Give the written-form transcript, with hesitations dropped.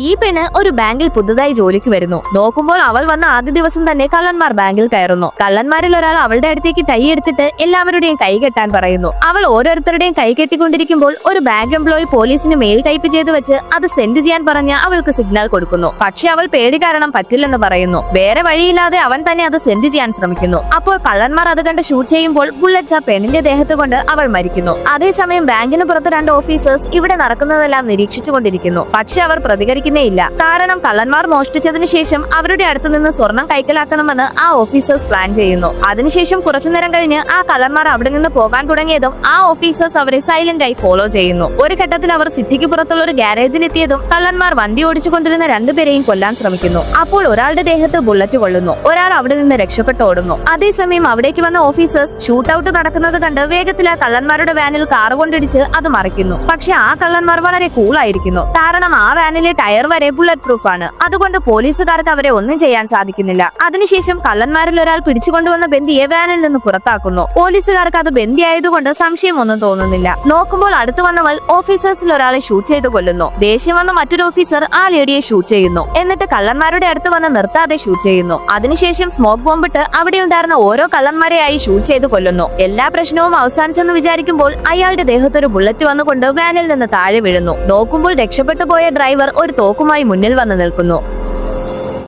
ഈ പെണ്ണ് ഒരു ബാങ്കിൽ പുതുതായി ജോലിക്ക് വരുന്നു. നോക്കുമ്പോൾ അവൾ വന്ന ആദ്യ ദിവസം തന്നെ കള്ളന്മാർ ബാങ്കിൽ കയറുന്നു. കള്ളന്മാരിൽ ഒരാൾ അവളുടെ അടുത്തേക്ക് കൈ എടുത്തിട്ട് എല്ലാവരുടെയും കൈ കെട്ടാൻ പറയുന്നു. അവൾ ഓരോരുത്തരുടെയും കൈ കെട്ടിക്കൊണ്ടിരിക്കുമ്പോൾ ഒരു ബാങ്ക് എംപ്ലോയി പോലീസിന് മെയിൽ ടൈപ്പ് ചെയ്ത് വെച്ച് അത് സെൻഡ് ചെയ്യാൻ പറഞ്ഞ് അവൾക്ക് സിഗ്നൽ കൊടുക്കുന്നു. പക്ഷെ അവൾ പേടി കാരണം പറ്റില്ലെന്ന് പറയുന്നു. വേറെ വഴിയില്ലാതെ അവൻ തന്നെ അത് സെൻഡ് ചെയ്യാൻ ശ്രമിക്കുന്നു. അപ്പോൾ കള്ളന്മാർ അത് കണ്ട് ഷൂട്ട് ചെയ്യുമ്പോൾ ബുള്ളറ്റ്സ് ആ പെണ്ണിന്റെ ദേഹത്ത് കൊണ്ട് അവൾ മരിക്കുന്നു. അതേസമയം ബാങ്കിന് പുറത്ത് 2 ഓഫീസേഴ്സ് ഇവിടെ നടക്കുന്നതെല്ലാം നിരീക്ഷിച്ചുകൊണ്ടിരിക്കുന്നു. പക്ഷെ അവർ പ്രതികരിക്കുന്നേ ഇല്ല. കാരണം കള്ളന്മാർ മോഷ്ടിച്ചതിനു ശേഷം അവരുടെ അടുത്ത് നിന്ന് സ്വർണം കൈക്കലാക്കണമെന്ന് ആ ഓഫീസേഴ്സ് പ്ലാൻ ചെയ്യുന്നു. അതിനുശേഷം കുറച്ചുനേരം കഴിഞ്ഞ് ആ കള്ളന്മാർ അവിടെ നിന്ന് പോകാൻ തുടങ്ങിയതും ആ ഓഫീസേഴ്സ് അവരെ സൈലന്റ് ആയി ഫോളോ ചെയ്യുന്നു. ഒരു ഘട്ടത്തിൽ അവർ സിറ്റിക്ക് പുറത്തുള്ള ഒരു ഗ്യാരേജിൽ എത്തിയതും കള്ളന്മാർ വണ്ടി ഓടിച്ചുകൊണ്ടിരുന്ന 2 പേരെയും കൊല്ലാൻ ശ്രമിക്കുന്നു. അപ്പോൾ ഒരാളുടെ ദേഹത്ത് ബുള്ളറ്റ് കൊള്ളുന്നു. ഒരാൾ അവിടെ നിന്ന് രക്ഷപ്പെട്ട് ഓടുന്നു. അതേസമയം അവിടേക്ക് വന്ന ഓഫീസേഴ്സ് ഷൂട്ട് ഔട്ട് നടക്കുന്നത് കണ്ട് വേഗത്തിൽ ആ കള്ളന്മാരുടെ വാനിൽ കാർ കൊണ്ടിടിച്ച് അത് മറിക്കുന്നു. പക്ഷെ ആ കള്ളന്മാർ വളരെ കൂളായിരിക്കുന്നു. കാരണം ആ വാനിലെ ടയർ വരെ ബുള്ളറ്റ് പ്രൂഫ് ആണ്. അതുകൊണ്ട് പോലീസുകാർക്ക് അവരെ ഒന്നും ചെയ്യാൻ സാധിക്കുന്നില്ല. അതിനുശേഷം കള്ളന്മാരിൽ ഒരാൾ പിടിച്ചുകൊണ്ടുവന്ന ബന്ദിയെ വാനിൽ നിന്ന് പുറത്താക്കുന്നു. പോലീസുകാർക്ക് അത് ബന്ദിയായതുകൊണ്ട് സംശയമൊന്നും തോന്നുന്നില്ല. നോക്കുമ്പോൾ അടുത്തു വന്നവൾ ഓഫീസേഴ്സിൽ ഒരാളെ ഷൂട്ട് ചെയ്ത് കൊല്ലുന്നു. ദേഷ്യം വന്ന മറ്റൊരു ഓഫീസർ ആ ലേഡിയെ ഷൂട്ട് ചെയ്യുന്നു. എന്നിട്ട് കള്ളന്മാരുടെ അടുത്ത് വന്ന് നിർത്താതെ ഷൂട്ട് ചെയ്യുന്നു. അതിനുശേഷം സ്മോക്ക് ബോംബിട്ട് അവിടെ ഉണ്ടായിരുന്ന ഓരോ കള്ളന്മാരെയായി ഷൂട്ട് ചെയ്ത് കൊല്ലുന്നു. എല്ലാ പ്രശ്നവും അവസാനിച്ചെന്ന് വിചാരിക്കുമ്പോൾ അയാളുടെ ദേഹത്തൊരു ബുള്ളറ്റ് വന്നുകൊണ്ട് വാനിൽ നിന്ന് താഴെ വീഴുന്നു. നോക്കുമ്പോൾ രക്ഷപ്പെട്ടു പോയ ഡ്രൈവർ ഒരു തോക്കുമായി മുന്നിൽ വന്ന് നിൽക്കുന്നു.